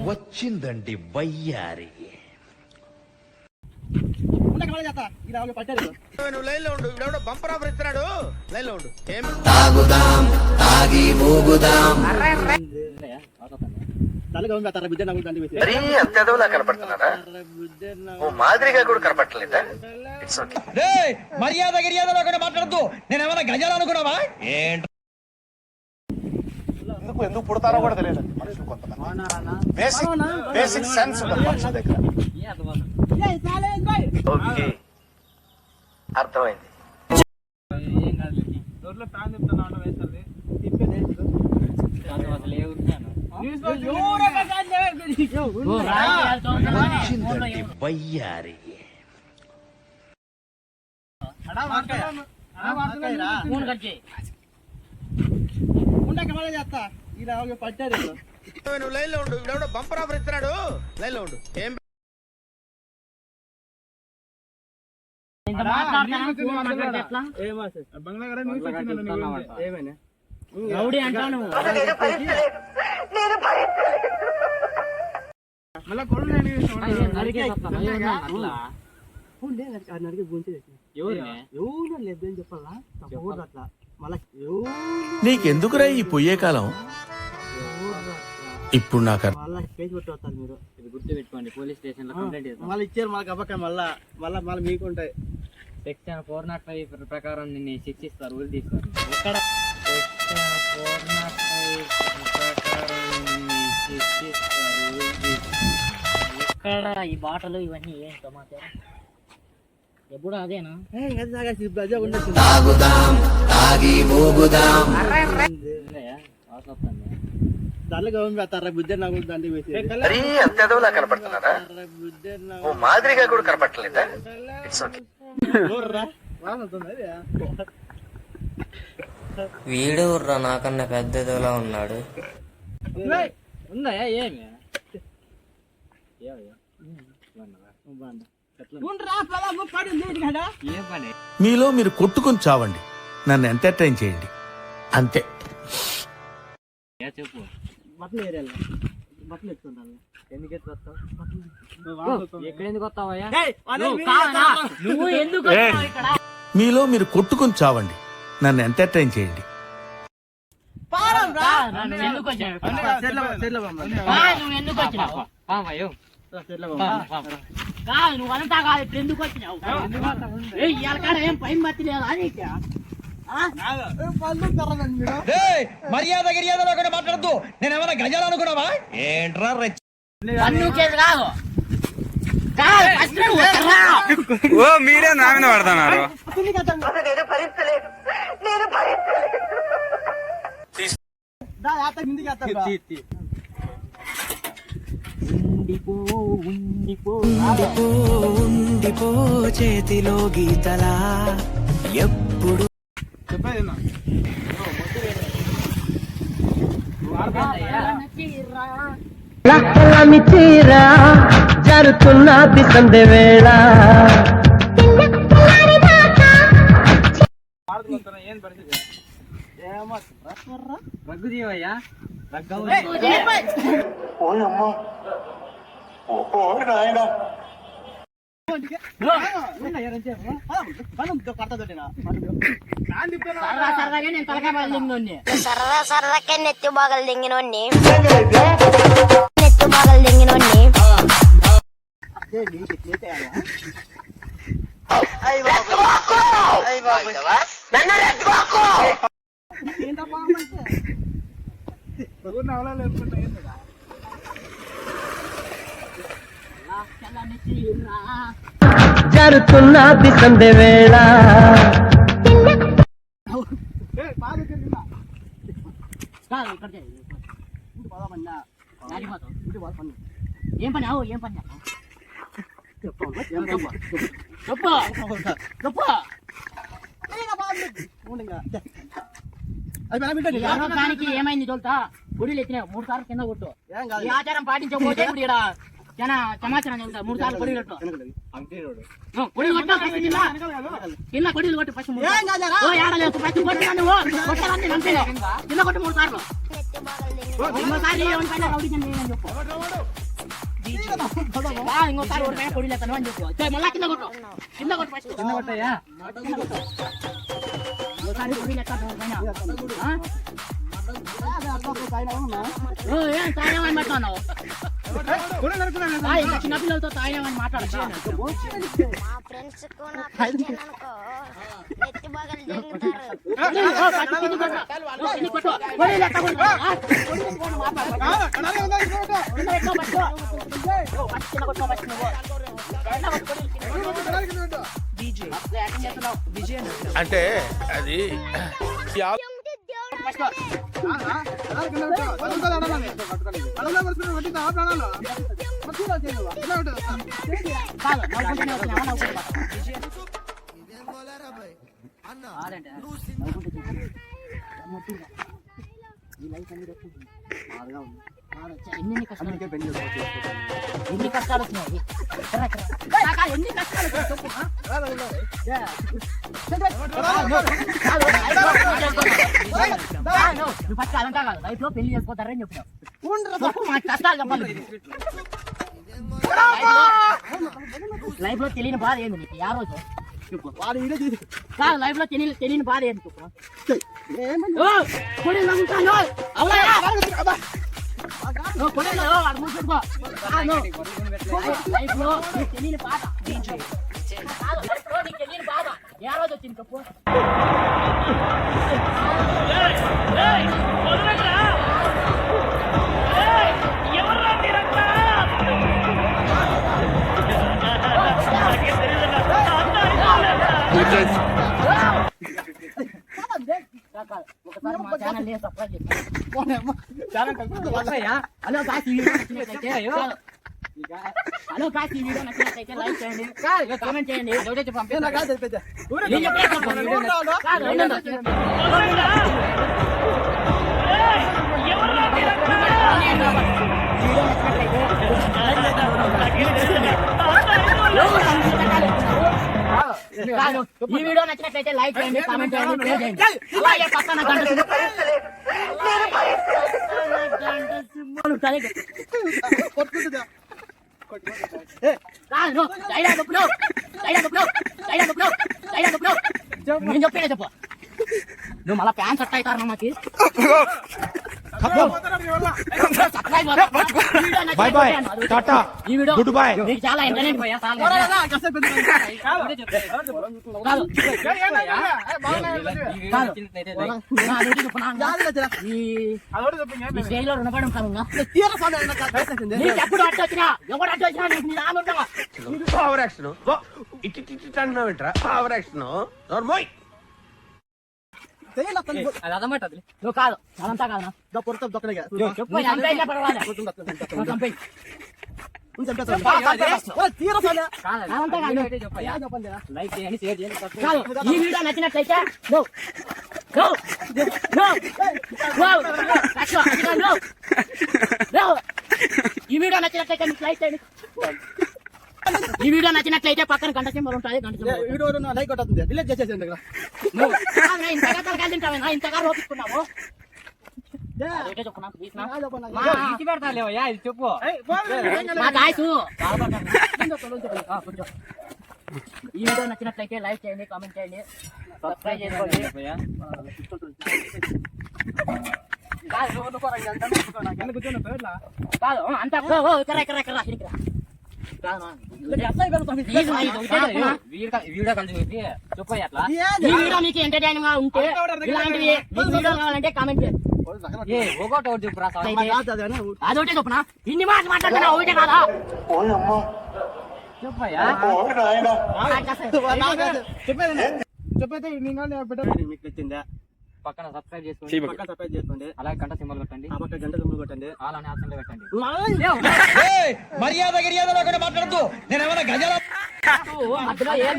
వచ్చిందండి వయ్యారి. Bumper offer ఇస్తున్నాడు, లైన్ లో ఉండు. అత్యధంలా కనపడుతున్నారా? ఓ మాదిరిగా కూడా కనపడలేదా? మర్యాద గిర్యాదలో కూడా మాట్లాడద్దు. నేనేమన్నా గజాలు అనుకున్నావా? ఎందుకు పుడతారో కూడా తెలియదు మనుషులు. కొంతమంది బేసిక్ సెన్స్ మనుషుల దగ్గర. ఓకే, అర్థమైంది. వచ్చిందండి వయ్యారి. నువ్వు లైన్ లో ఉండు. ఇవిడెవడో బంపర్ ఆఫర్ ఇస్తున్నాడు, లైన్ లో ఉండు. ఏం రౌడీ అంటాను. నీకెందుకురా ఈ పొయ్యే కాలం? ఇప్పుడు నాకు గుర్తు పెట్టుకోండి, పోలీస్ స్టేషన్ లో కంప్లైంట్ చేస్తాం. మళ్ళీ ఇచ్చారు మాకు అబ్బకం. మళ్ళా మీకుంటాయి. సెక్షన్ 405 ప్రకారం నిన్ను శిక్షిస్తారు, ఊరి తీస్తారు. ఇక్కడ సెక్షన్ 405 ప్రకారం నిన్ను శిక్షిస్తారు, ఊరి తీస్తారు. ఇక్కడ ఈ బాటలు ఇవన్నీ ఏం సమాచారం? ఎప్పుడు అదేనా? అత్యధంలా కనపడుతున్నారా? ఓ మాదిరిగా కూడా కనపడలేదా? వీడు ఊర్రా నాకన్నా పెద్దదిలా ఉన్నాడు. ఉందా ఏమి? మీలో మీరు కొట్టుకుని చావండి, నన్ను ఎంటర్టైన్ చేయండి అంతే. చెప్పు. మీలో మీరు కొట్టుకుని చావండి, నన్ను ఎంటర్టైన్ చేయండి. నువ్వంతా కాదు, ఎందుకు వచ్చినావు? ఏం పైన బతి లేదా? మర్యాద గిర్యాదలో కూడా మాట్లాడద్దు. నేనేమన్నా గజాలు అనుకున్నావా? ఏంట్రా ఓ మీరే నా మీద పడుతున్నారు. ఉండిపో చేతిలో గీతలా ఎప్పుడు చీరా జరుగుతున్నది సందే వేళ. రగ్గు జీవయ్యా, సరదా సరదాకే నెత్తి బాగలు దింగినోడిని నెత్తి బాగలు దింగినోడిని జరుగుతున్నది సందే వేళ. ఏం పని ఏం పని దానికి ఏమైంది తోలుతా? గుడిలు ఎత్తినావు 3 సార్లు కింద కొట్టు. ఈ ఆచారం పాటించకపోతే ఇప్పుడు ఇక్కడ చాలా సమాచారం చెబుతా. 3 సార్లు కొడి కొట్టు. కొడి కొట్టు కింద కొడిలు కొట్టు. ఫస్ట్ ఏడలేదు ఫస్ట్ కొట్టు. నువ్వు కొట్టాలని కింద కొట్టు 3 సార్లు. ఇంకోసారి ఏమనుకున్నా రౌడీ కింద ఏమని చెప్పు. ఇంకోసారి ఓడిపోయినా పొడి లేస్తాను అని చెప్పు. మళ్ళా కింద కొట్టు ఫస్ట్. కింద కొట్టయ్యా. ఇంకోసారి పొడి లేస్తాను ఓడిపోయినా. ఏం తాయినామని మాట్లాడినావు? ఇంకా చిన్నపిల్లలతో తాయినామని మాట్లాడచ్చు. మా ఫ్రెండ్స్ కు నా ఫ్రెండ్స్ అనుకో నెత్తి బాగా దింగుతారు. అంటే అది ఎన్ని కష్టాలు వచ్చినాయి? ఎన్ని కష్టాలు చెప్పు. నువ్వు ఫస్ట్ అదంతా కాదు, లైఫ్ లో పెళ్లి చేసుకోతారని చెప్పినావు. మా కష్టాలు చెప్పాలి. లైఫ్ లో తెలియని బాధ ఏంది నీకు? ఆ రోజు చెప్పు. కాదు, లైఫ్ లో తెలియని బాధ ఏంది చెప్పు. లైఫ్ లో తెలియని బాధ తెలియని బాధ ఏ రోజు వచ్చింది చెప్పు. ఒకసారి మా channel subscribe hello Kashi video నచ్చినట్లయితే లైక్ చేయండి, కామెంట్ చేయండి, ఈ వీడియో నచ్చినట్లయితే లైక్ చేయండి, కామెంట్ చేయండి, షేర్ చేయండి. అలాగే పక్కన గంట నేను చెప్పేదే చెప్పు. నువ్వు మళ్ళా ప్యాన్ సెట్ అవుతారు మాకి. బాయ్ బాయ్, టాటా, ఈ వీడియో గుడ్ బై. మీకు చాలా ఎంటర్టైన్ పోయా. ఈ స్టేజ్ లో రుణపడి ఉంటాను. నీకు ఎప్పుడు అడ్డు వచ్చినా ఎవడు అడ్డు వచ్చినా నీకు నీ నాన్న ఉంటావా? ఓవర్ యాక్షన్ ఇటు అంటున్నావు ఏంట్రా? ఓవర్ యాక్షన్ నోర్మోయ్. నువ్వు కాదు, అదంతా కాదు. చెప్పు, చంపేసినా పర్వాలేదు. చంపేయి. ఈ వీడియో నచ్చినట్లయితే ఈ వీడియో నచ్చినట్లయితే మీకు లైక్ చేయండి. ఈ వీడియో నచ్చినట్లయితే పక్కన గంట సింబల్ ఉంటుంది. గంట సింబల్ లైక్ కొట్టతుంది. డిలీట్ చేసేసింది. ఇంతగా తలకాయ తింటావేనా? ఇంతగా రోపిస్తున్నావు. చెప్పు. ఈ వీడియో నచ్చినట్లయితే లైక్ చేయండి, కామెంట్ చేయండి, సబ్స్క్రైబ్ చేసుకోండి. కాదు అంతా ఈ వీడియో మీకు ఎంటర్టైనింగ్ గా ఉంటే ఇలాంటివి మీకు వీడియో కావాలంటే కామెంట్ చేయండి. అదొకటే చెప్పునా? ఇన్ని మాటలు మాట్లాడుతున్నా ఒకటే కాదా? చెప్పైతే మీకు నచ్చిందా? పక్కన సబ్స్క్రైబ్ చేసుకోండి, అలాగే గంట సింబల్ కొట్టండి, గంట సింబల్ కొట్టండి, అలానే ఆప్షన్ లో పెట్టండి. మర్యాద గిర్యాద లేకుండా మాట్లాడద్దు. నేను ఏమైనా గజాల మధ్యలో ఏం